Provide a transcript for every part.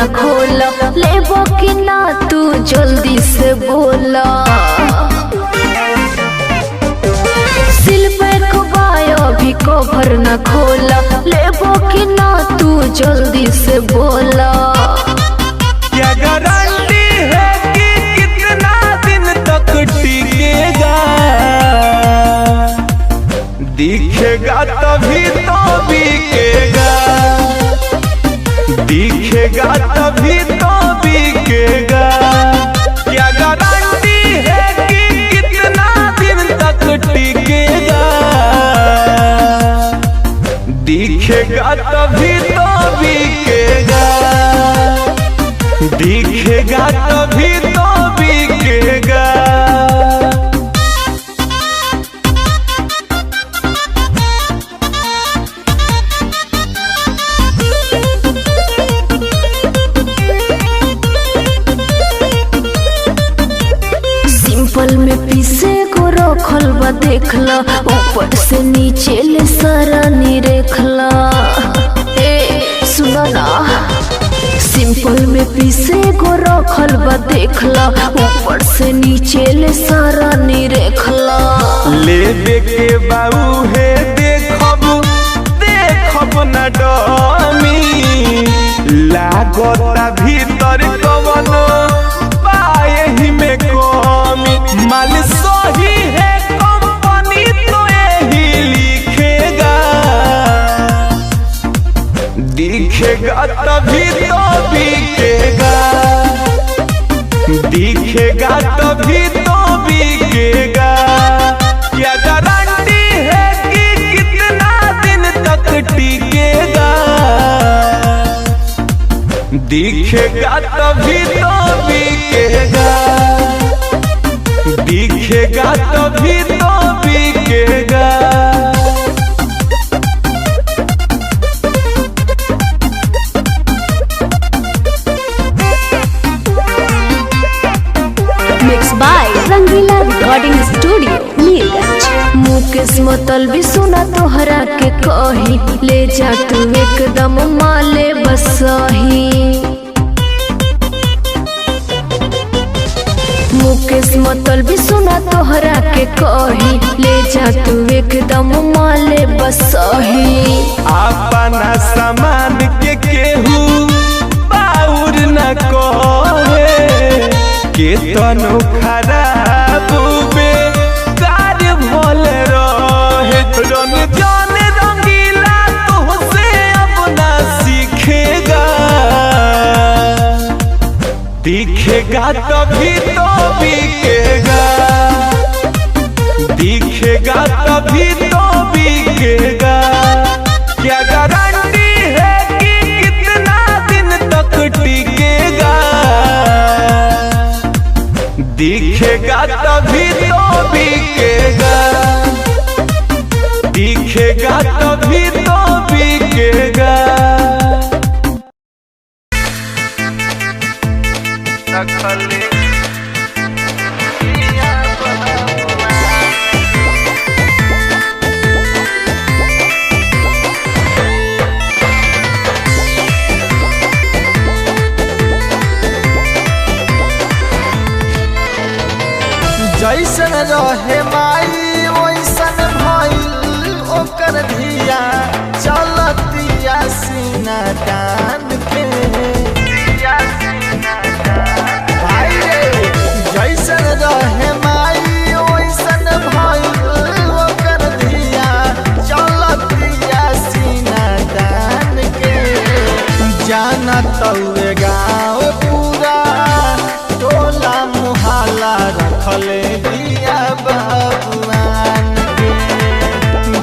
न खोला, लेबो कि ना तू जल्दी से बोला। सिल पे खुबायो भी कवर न खोला, लेबो कि ना तू जल्दी से बोला। क्या गारंटी है कि कितना दिन तक टिकेगा? दिखेगा तभी तो बिकेगा, दिखेगा तभी तो बिकेगा। क्या गारंटी है कि कितना दिन तक टिकेगा? दिखेगा तभी तो बिकेगा, दिखेगा तभी तो बिकेगा। सिंपल में पीसे को रखल बा देखला, ऊपर से नीचे ले सारा निरेखला। ए सुना ना, सिंपल में पीसे को रखल बा देखला, ऊपर से नीचे ले सारा निरेखला। लेबे के बाऊ है देखब, देखब न डमी, लागता भीतर कवन पाए ही में कमी। माल सही है कंपनी तो यही लिखेगा, दिखेगा तभी तो बिकेगा, दिखेगा तभी तो बिकेगा। क्या गारंटी है कि कितना दिन तक टिकेगा? दिखेगा तभी तो बिकेगा, दिखेगा तभी तो बिकेगा। Mix by Rangila recording studio Neelganj. Mukesh Matlabi सुना तोहरा के कही, ले जा तू एकदम माले बसही। मुकेश मतलबी सुना तोहरा के कही, ले जा तू एकदम माले बसही। अपना सामान के केहू बाउर न कहे, केतनो खराब बेकार भल रहे। रंजन रंगीला तुझसे अब ना सीखेगा, दिखेगा तभी तो बिकेगा, दिखेगा तभी तो बिकेगा। क्या गारंटी है कि कितना दिन तक टिकेगा? दिखेगा तभी तो बिकेगा, दिखेगा तभी तो बिकेगा। जैसन रहे माई वैसन भइल ओकर धिया, चलतिया सीना तान के। भाई रे जैसन रहे माई वैसन भइल ओकर धिया, चलतिया सीना तान के। जाना तौरे गाँव पूरा टोला मुहल्ला रखले दिया बाबुआन के।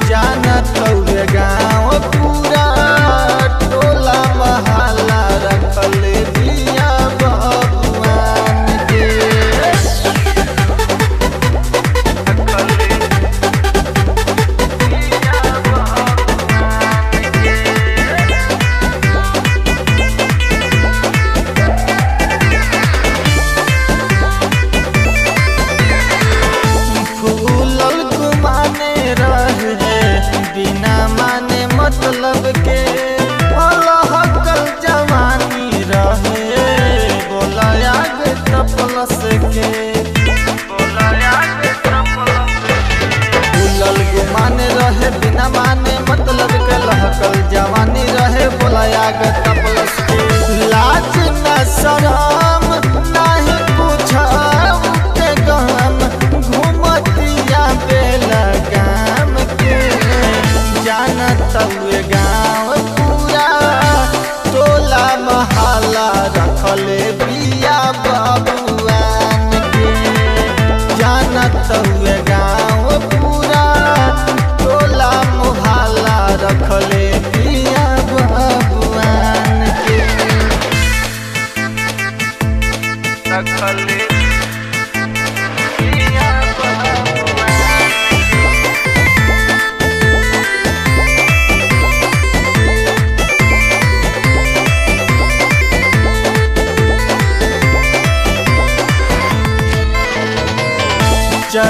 जाना तौरे गाँव पूरा टोला मुहल्ला रखले दिया बाबुआन के।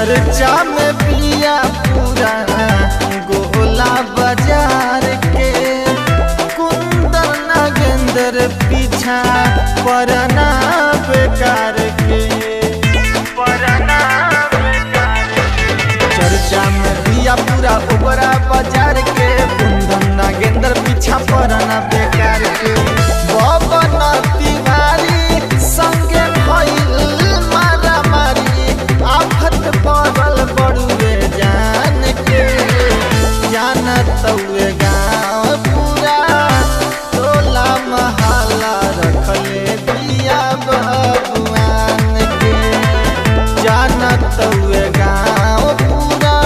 चर्चा में पिया पूरा गोला बाजार के कुंदन नागेंद्र पीछा परना बेकार के चर्चा में पिया पूरा ओबरा बाजार के कुंदन नागेंद्र पीछा परना बेकार के बबन तिवारी संगे भइल मारा मारी आफत पड़ल बड़ुए जान के जानत हुए गाँव पूरा टोला महला रखले दिया भगवान के जानत हुए गाँव पूरा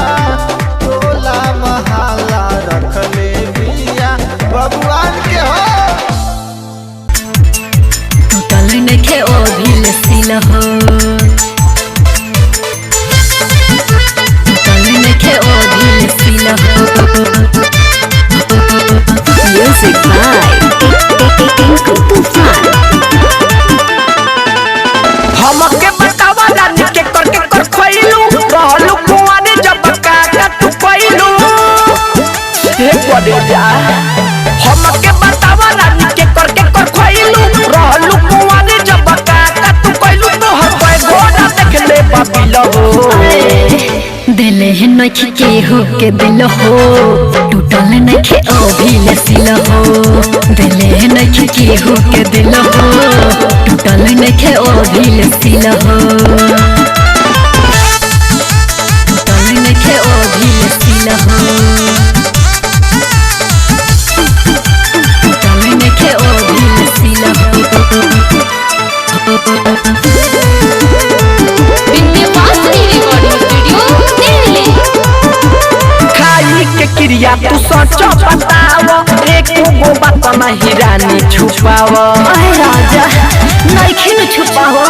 टोला महला रखले दिया भगवान के हो टूटल नइखे ओ भील सिल हो टूटल नइखे ओ भील सिल हो म्यूजिक बाय टिंकू तूफान हमके बतावा रानी के कर खइलू रहलू कुआरे जब काका तू कइलू हे पड़े जा हमके बतावा रानी के कर खइलू रहलू कुआरे जब काका तू कइलू तो हर कोई घोड़ा देख ले बाबिल हो दिल नइखे केहू के दिल हो टूटल नइखे ओ भील सिल हो दिल नइखे केहू के दिल हो टूटल नइखे ओ भील सिल हो टूटल नइखे ओ भील सिल हो टूटल नइखे ओ भील सिल हो खाई के क्रिया तू सच बतावा एक गो बात नहीं रानी छुपावा राजा नइखे न छुपावा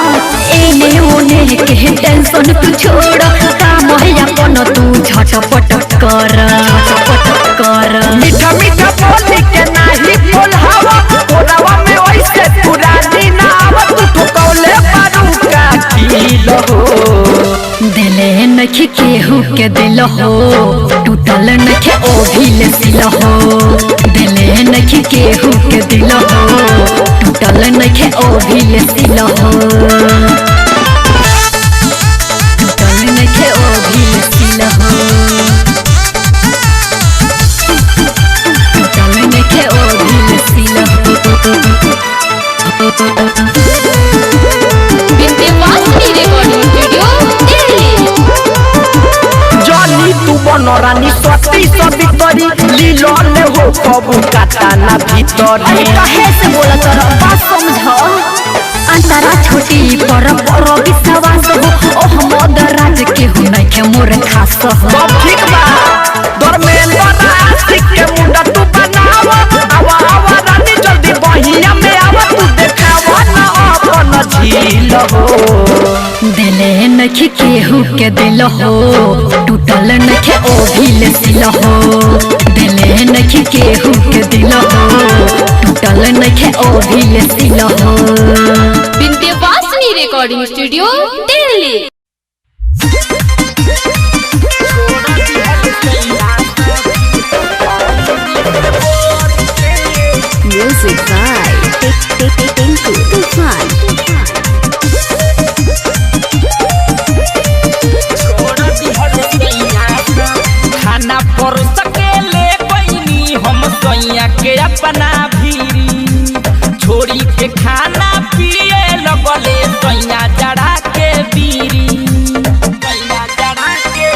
एने ओने के टेंशन तू छोड़ काम है अपन तू झटपट कर मीठा मीठा बोली के नाही बोलहावा कोरावा में वैसे पुरानी ना आवत तू ठोकौले पारू का किल हो दिल नइखे केहू के दिल हो टूटल नइखे ओ भील सिल हो दिल नइखे केहू के दिल हो टूटल नइखे ओ भील सिल हो टूटल नइखे ओ भील सिल हो टूटल नइखे ओ भील सिल हो जली तू बन रानी सती सती तरी लीलो ले हो कबू काटा ना भीतरी कहे से बोला तोरा बात समझ अंतरा छोटी पर विश्वास हो ओह मदराज के हो नइखे मोर खास हो सब ठीक बा धर्मेंद्र आशिक के मुंडा तू बनावा आवा रानी जल्दी बहिया में आवा तू देखावा ना अपन झील हो दिल नइखे केहू के दिल हो टूटल नइखे ओ भील सिल हो दिल नइखे केहू के दिल हो टूटल नइखे ओ भील सिल हो Vindhyavasini recording studio Delhi. Music by Tinku Toofan खाना पर सकेले पैनी हम सैया के अपना भीरी छोड़ी के खाना पिए लगले सैया जड़ा के बीरी सैया जड़ा के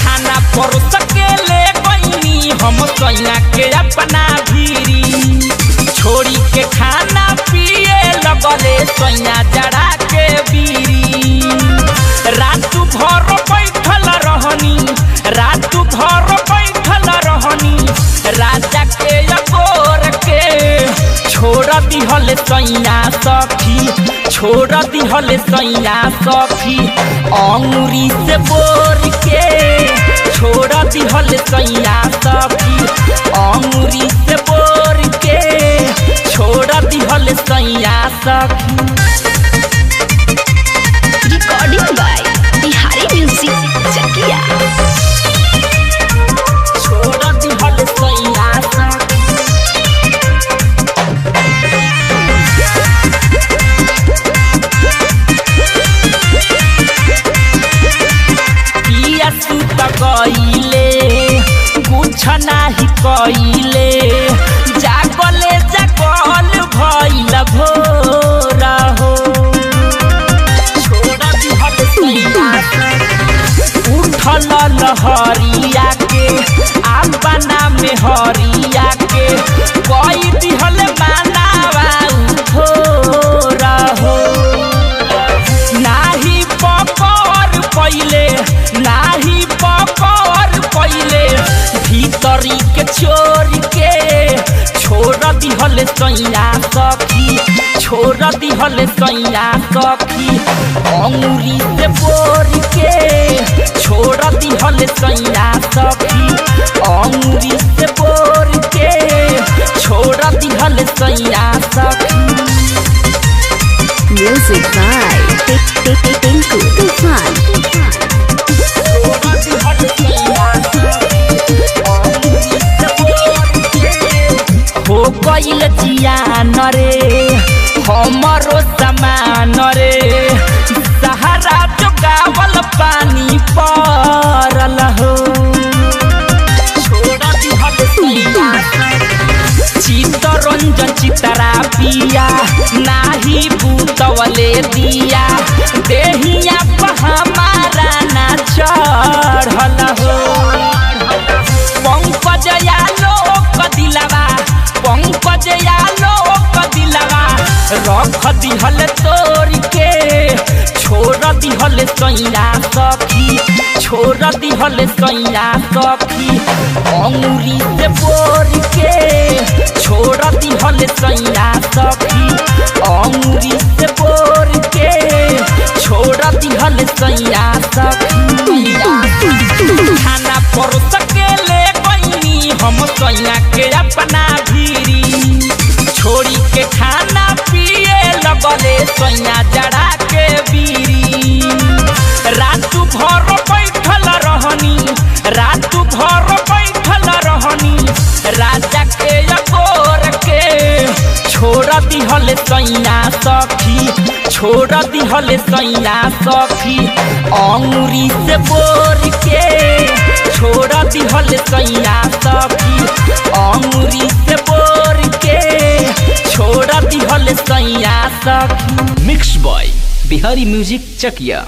खाना पर सकेले पैनी हम सैया के अपना भीरी छोड़ी के खाना पिए लगले सैया जड़ा के बीरी रात भर बैठल रहनी राजा के अगोर के छोड़ दिहल सैया सखी अंगूरी से बोर के छोड़ दिहल सैया सखी अंगूरी से बोर के छोड़ दिहल सैया सखी रिकॉर्डिंग बाय सैया सुत गईले कुछ नाही कइले जागले जागल भइल भोर हो छोड़ दिहल सैया उठल लहरिया के अपना में हरिया के कोई दिहल मानावा उठोर हो नाही पकड़ पहिले भीतरी के चोर के छोड़ दिहल सैया सखी छोड़ दिहल सैया सखी अंगुरी से बोर के छोड़ दिहल सैया सखी अंगुरी से बोर के छोड़ दिहल सैया सखी म्यूजिक बाय टिंकू तूफान। हो गइल जियान रे हमरो समान रे सहारा जोगावल पानी परल हो छोड़ दिहल सैया चित्तरंजन चितरा पिया नाही भूतवले दिया देहिया हमारा ना चढ़ल हो पंकज लोक दिलवा रख दिहल तोड़ के छोड़ दिहल सैया सखी छोड़ दिहल सैया सखी अंगुरी से बोर के छोड़ दिहल सैया सखी अंगुरी से बोर के छोड़ दिहल सैया सखी खाना परोस के ले गईनी हम सैया के अपना भीरी छोड़ी के खाना पिए लगले सैया जड़ा के बीरी रात भर बैठल रहनी राजा के अगोर के छोड़ दिहल सैया सखी छोड़ दिहल सैया सखी अंगुरी से बोर के छोड़ दिहल सैया सखी अंगुरी से बोर के छोड़ दिहल सैया सखी। मिक्स बॉय बिहारी म्यूजिक चकिया।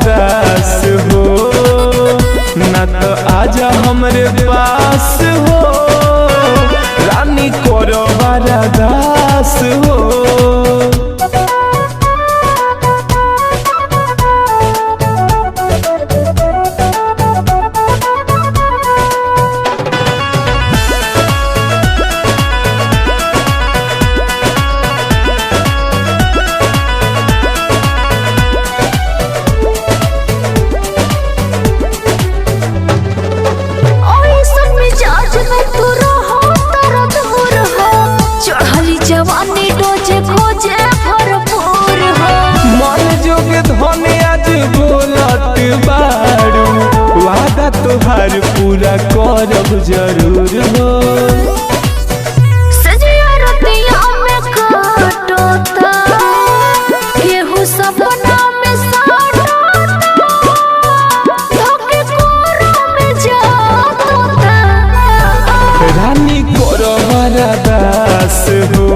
दास हो न तो आजा हमरे पास हो रानी करो बड़ा दास हो जवानी डोजे खोजे भरपूर हो मन जोगे धने आज बोलत बारू वादा तोहार पूरा करब जरूर हो सजिया रतिया में काटोता केहू सपना में साटोता धोके कोरा में जातोता रानी करो बड़ा दास हो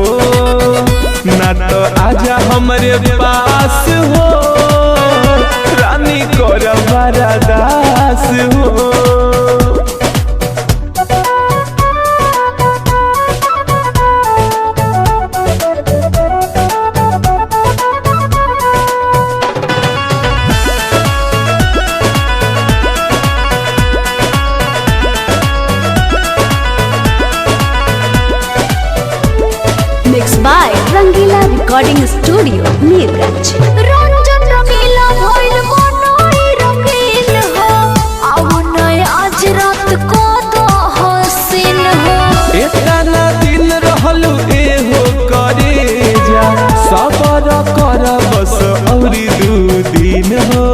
ना तो आजा हमरे पास हो रानी करो बड़ा दास हो रिकॉर्डिंग स्टूडियो मीरगंज। रंजन रंगीला भइल मनोई रंगीन हो, आओ नय आज रात को तो हसीन हो। इतना दिन रहलू एहो करे जा, सबर कर बस औरी 2 दिन हो।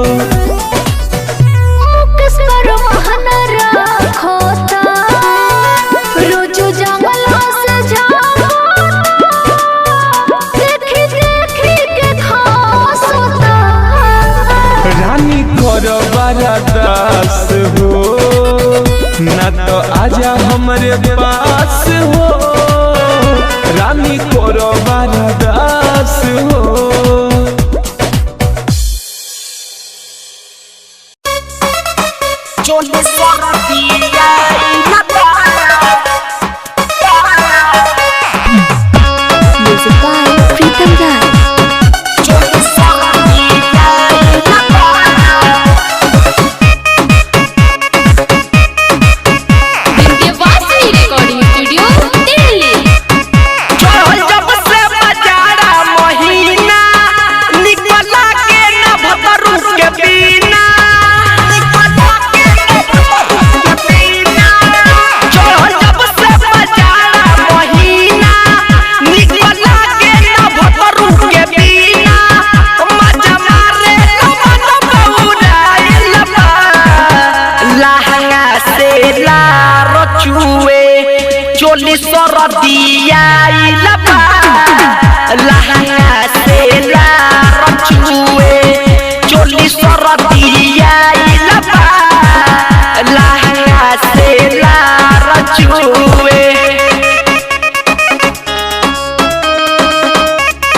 किस पर महना रखोता, रोजो जंगला से जाओ, देखी देखी के खास होता। रानी कर बरदास हो, ना तो आजा हमरे पास हो। रानी कर बरदास हो। चोली सरदिया म्यूजिक बाय प्रीतम राय। चोली सरदिया विंध्यवासिनी रिकॉर्डिंग स्टूडियो दिल्ली। जब से बजारा महीना निकला के न भतरू के बिना, जब से बजारा महीना निकला के न भतरू के बिना, मजा मारे मन बउराइल बा। लहंगा से लार चुए चोली सरदिया लबा। लहंगा से लार चुए चोली सरदिया लबा। लहंगा से लार चुए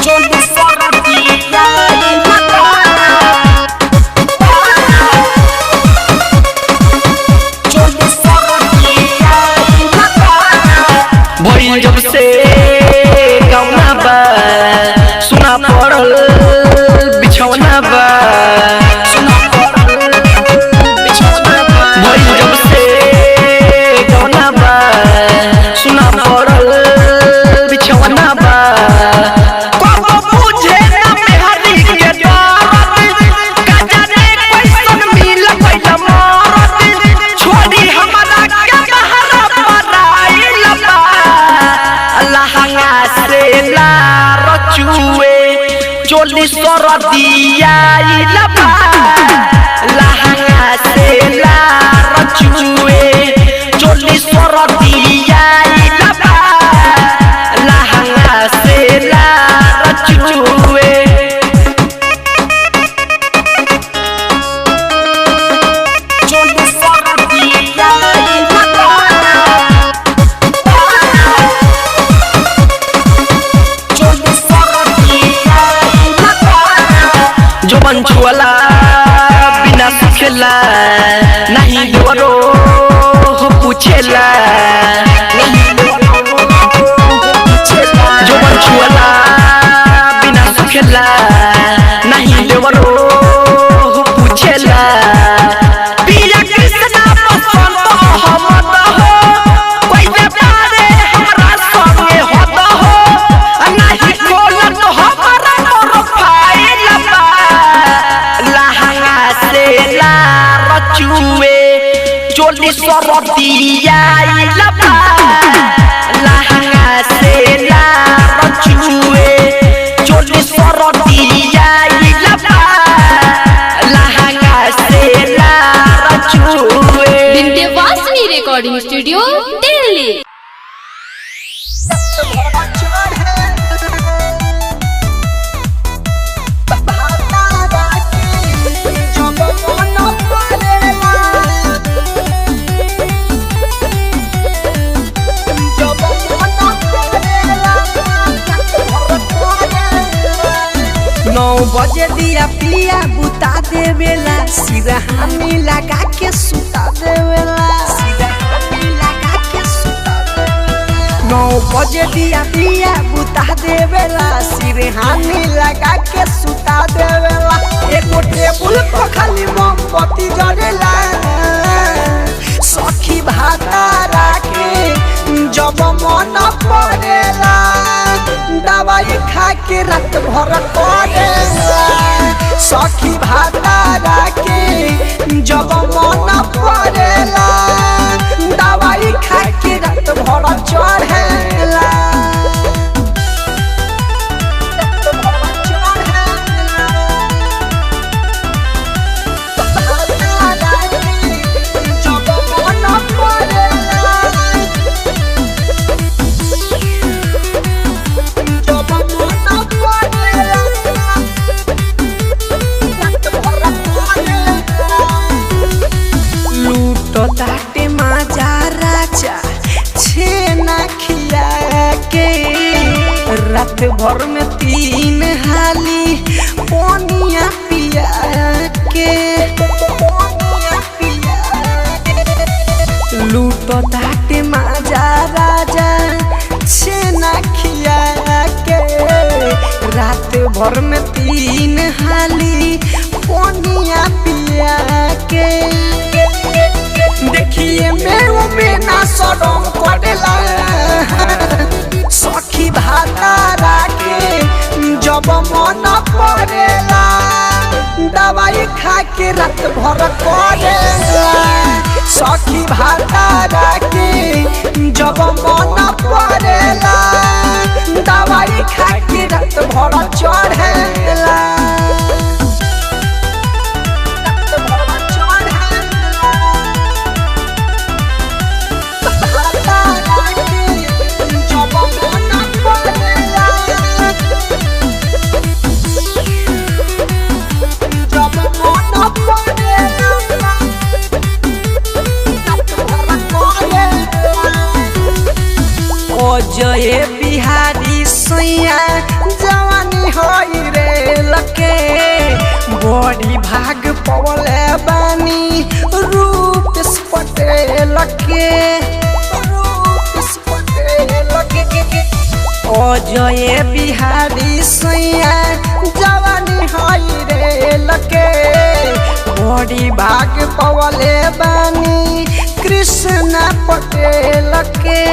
चोली सरदिया लबा। चोली सरदिया लबा। भइल जब से गौना बा, सुना पड़ल बिछौना बा। भइल जब से गौना बा, सुना पड़ल बिछौना बा। कबो बुझे ना मेहरी के दर्द, का जाने कैसन मिल गइल मरद। छोड़ी हमरा के बहरा पराइल बा। लहंगा से लार चुए चोली सरदिया लबा। लहंगा से लार चुए चोली सरदिया लबा। लहंगा से लार चुए चोली सरदिया लबा। जो बंचुअला बिना सुखेला, नहीं दोरो पूछेला। जो बंचुअला बिना सुखेला, नहीं दोरो पूछेला। पिया कृष्णा पसंद हमद हो, कोई व्यापारे हमरा संगे होत हो। नहीं खोलत हमरा प्रोफाइल बा। लहंगा से लार चुए चोली सरदिया लबा। लहंगा से लार चुए चोली सरदिया लबा। लहंगा से लार चुए विंध्यवासिनी रिकॉर्डिंग स्टूडियो दिल्ली। बजे दिया पिया बुता देवेला, सिरहानी लगा के सुता देवेला। 9 बजे दिया पिया बुता देवेला, सिरहानी लगा के सुता देवेला। एगो टेबुल पर खाली मोमबत्ती जरेला, सखी भातारा के जब मन पड़ेला दवाई खा खा के रात भर करेला सखी भातारा के जब मन पड़ेला दवाई खा के रात भर चढ़ेला ताटे माजा राजा छेना खिया के रात भर में 3 हाली पानिया पिया के लूटो ताटे माजा राजा छेना खिया के रात भर में 3 हाली पानिया पिया के देखिए में ना सड़म करेला सखी भातारा के जब मन पड़ेला दवाई खा के रात भर करेला सखी भातारा के जब मन पड़ेला दवाई खा के रात भर चढ़ेला जय बिहारी सैया जवानी होई रे लके बड़ी भाग पवले बानी रूप पटेल के ओ जय बिहारी सैया जवानी होई रे लके बड़ी भाग पवले बानी कृष्ण पटेल के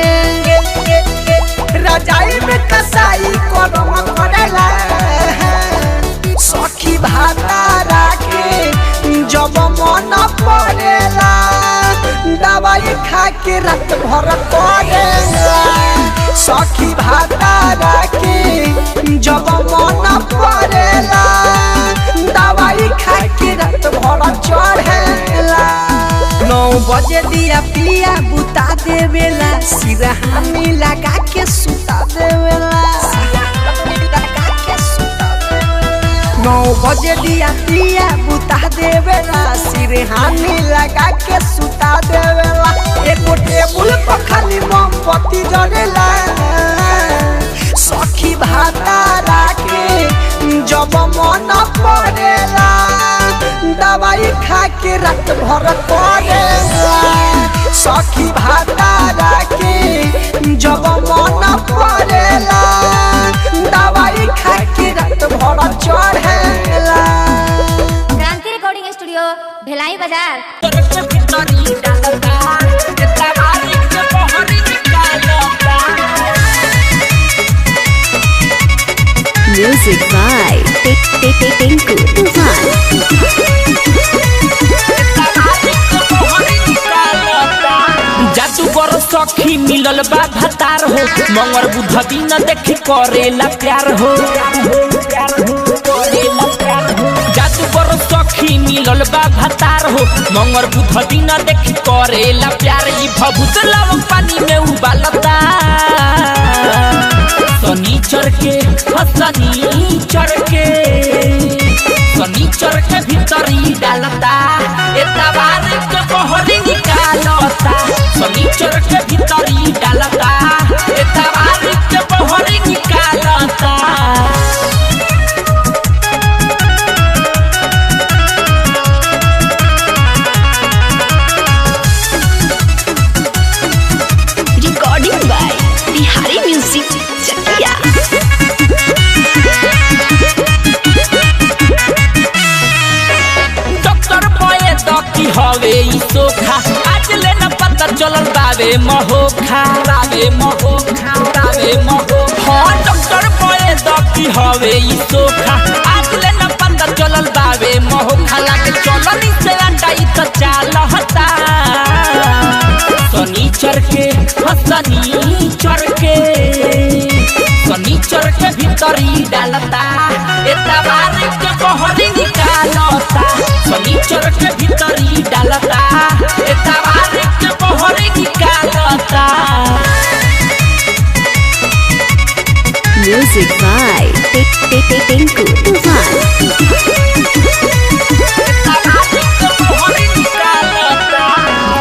रजाई में कसाई करम करेला सखी भातारा के जब मन पड़ेला दवाई खा के रात भर करेला सखी भातारा के जब मन पड़ेला दवाई खा के रात भर चढ़ेला 9 बजे दिया पिया बुता देवेला सिरहानी लगा के सुता देवेला 9 बजे दिया पिया बुता देवेला सिरहानी लगा के सुता देवेला एगो टेबुल पर खाली मोमबत्ती जलेला सखी भातारा के जब मन पड़ेला दवाई खा के रात भर करेला सखी भातारा के जब मन पड़ेला दवाई खा के रात भर चढ़ेला क्रांति रिकॉर्डिंग स्टूडियो भिलाई बाजार म्यूजिक बाय टिंकू तूफान जादू करो सखी मिलल बा भतार हो मंगर बुध दिन देखी करेला प्यार हो जादू करो सखी मिलल बा भतार हो मंगर बुध दिन देखी करेला प्यार ई भभूत लव पानी में उबालता शनिचर के भीतरी डालता एतवार के बहरी निकालता शनिचर के भीतरी डालता एतवार के बहरी निकालता रिकॉर्डिंग बाय बिहारी म्यूजिक चकिया हवे ई सोखा आज ले न पता चलल बावे महोखा हाँ डॉक्टर बोले दकी हवे ई सोखा आज ले न पता चलल बावे मोह खाला के चलनी से अंडा ई त चालहता शनिचर के शनिचर के भीतरी डालता एतवार के बहरी निकालता शनिचर के भीतरी डालता एतवार के बहरी निकालता। म्यूजिक बाय टिंकू तूफान।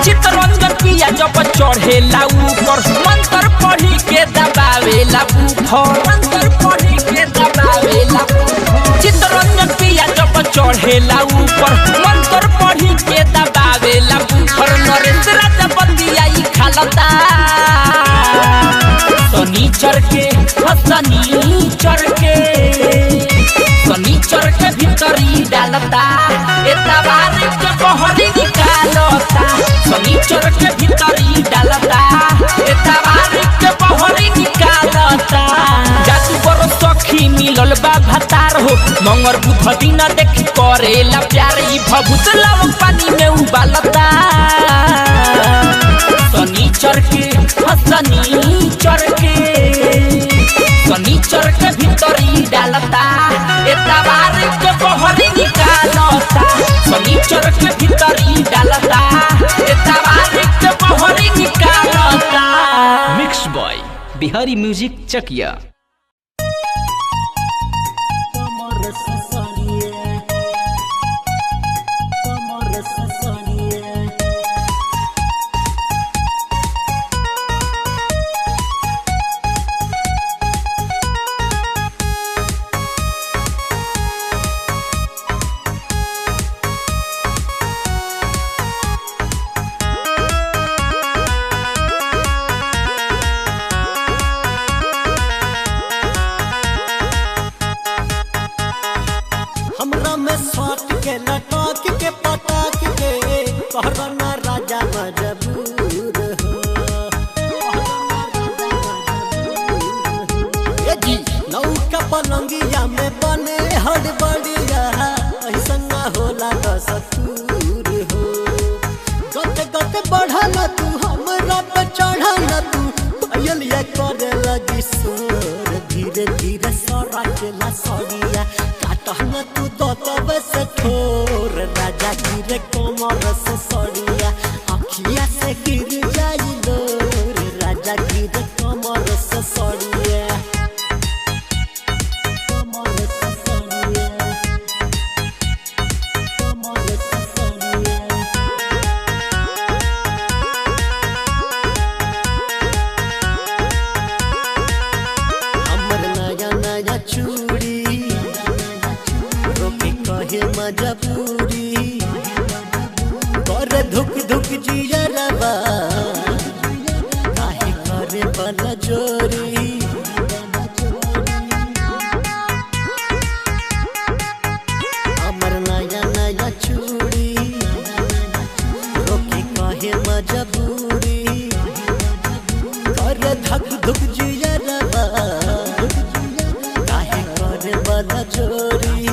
चितरंजन पिया जब चढ़ेला ऊपर मंत्र पढ़ी के दबावेला ऊपर मंत्र पढ़ी के दबावेला चितरंजन पिया जब चढ़ेला ऊपर मंत्र पढ़ी के दबावेला ऊपर नरेंद्र राजबंदिया ई खालता शनिचर के भीतरी डालता एतवार के बहरी निकालता शनिचर के भीतरी डालता एतवार के बहरी निकालता। जादू बरो सखी मिलल बा भतार हो मंगर बुध दिन देख करेला प्यार ई भभूत लव पानी में उबालता शनिचर के भीतरी डालता एतवार के बहरी निकालता शनिचर के भीतरी डालता एतवार के बहरी निकालता। मिक्स बॉय बिहारी म्यूजिक चकिया। हमरा में स्वाट के लटाक के पटाक के कहरना राजा मजबूर हो जी नौका पलंगिया में बने हड़बड़िया ऐसा ना होला दस्तूर हो गते गते बढ़ल तू हमरा पे चढ़ल तू पायल ये करे लगी सोर धीरे धीरे सरा के ला सड़िया काटहना तू तब से ठोर राजा गिरे कोमर से सड़िया अखिया से गिर जाई लोर राजा गिरे कोमर से सड़िया कोमर से सड़िया कोमर से सड़िया। हमर नया नया चूड़ी रोके कहे मजबूरी करे धुक धुक जियरबा काहे करे बल जोरी हमर नया नया चूड़ी रोके कहे मजबूरी करे धक धुक जियरबा काहे करे बल जोरी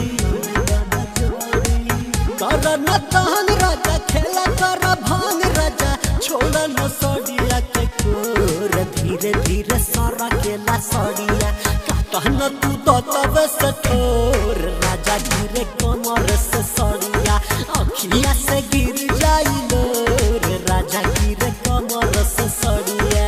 कर न तहन राजा खेला कर भांग राजा छोड़ा न सड़िया के कोर धीरे धीरे सारा केला सड़िया काटन तू तब से ठोर राजा गिरे कमर से सड़िया अखिया से गिर जाई लोर राजा गिरे कमर से सड़िया।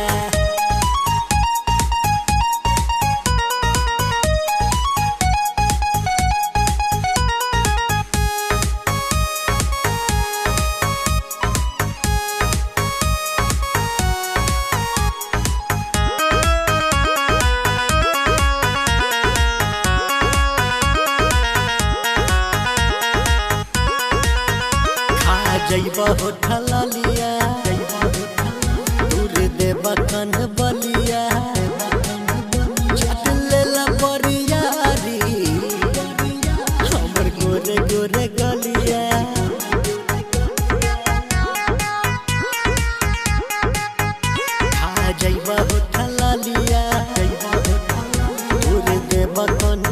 जइबा होठल लिया दूर देबा कन बलिया चट लेला बरियारी हमर गोरे गोरे गलिया खा जइबा होठल लिया दूर देबा कन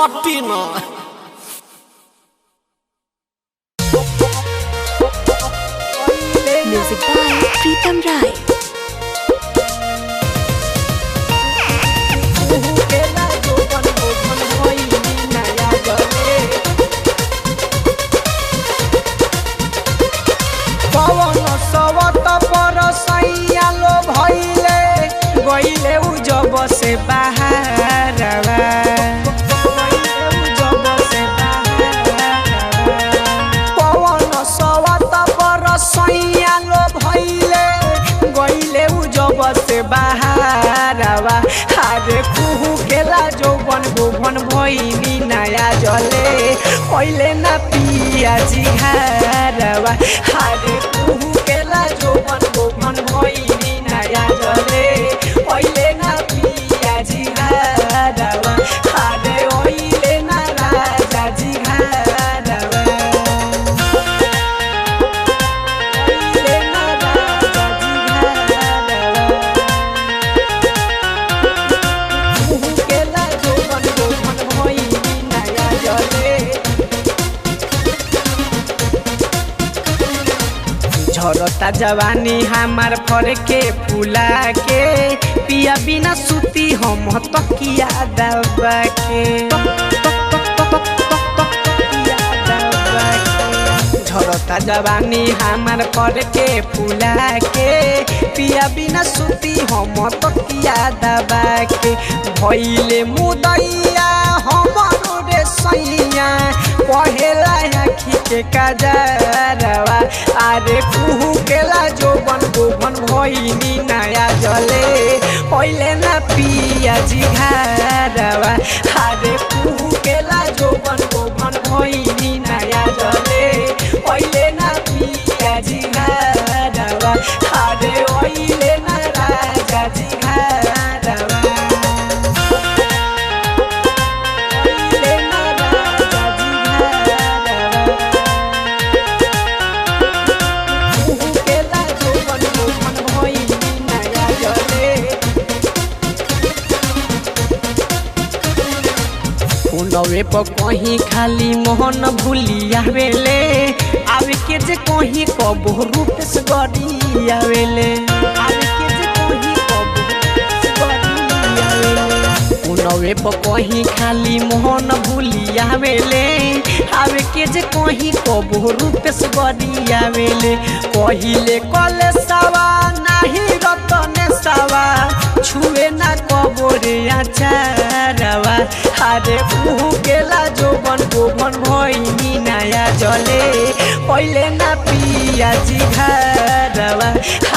हटी ना। म्यूजिक बाय प्रीतम राय। पवन सवत पर सैया लो भइले गइले उ जब से बाहरवा पवन सवत पर सैया लो भइले गइले उ जब से बाहरवा अरे कुहू केला जौवन गोवन भइनी नया जले ओइले ना पिया जिहारवा अरे कुहू केला जौवन गोवन भइनी नया जले ओइले ना पिया जिहारवा अरे ओइले ना राजा जिहारवा ओइले ना राजा जिहारवा कुहू केला जौवन गोवन भइनी नया जले झरता जवानी हमार फर के फूला के पिया बिना सुती हम तकिया दबा के झरता जवानी हमार फर के फूला के पिया बिना सुती हम तकिया दबा के भइले मुदैया हमारो रे सैया पहेला आँखी के काजरवा अरे कुहू केला जौवन गोवन भइनी नया जले पहिले ना पिया जिघारवा अरे कुहू केला जौवन गोवन भइनी नया जले पहिले ना पिया जिघारवा अरे ओइले ना राजा जिघारवा ओइले ना राजा जिघारवा कुहू केला जौवन गोवन भइनी नया जले नवे पर कहीं खाली मोहन भूली आवेले आवे के जे कहीं कबो रूप से गड़ी आवेले आवे के जे कहीं कबो रूप से गड़ी आवेले नवे पर कहीं खाली मोहन भूली आवेले आवे के जे कहीं कबो रूप से गड़ी आवेले कहिले कले सवा नाही रतने सवा छुए ना कबो रे आचारवा अरे कुहू केला जौवन गोवन भइनी नया जले पहिले ना पिया जिघारवा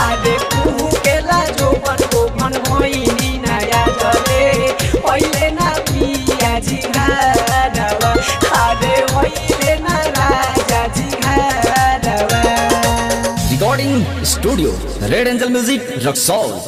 अरे कुहू केला जौवन गोवन भइनी नया जले पहिले ना पिया जिघारवा अरे ओइले ना राजा जिघारवा। Recording studio red angel music Raxaul.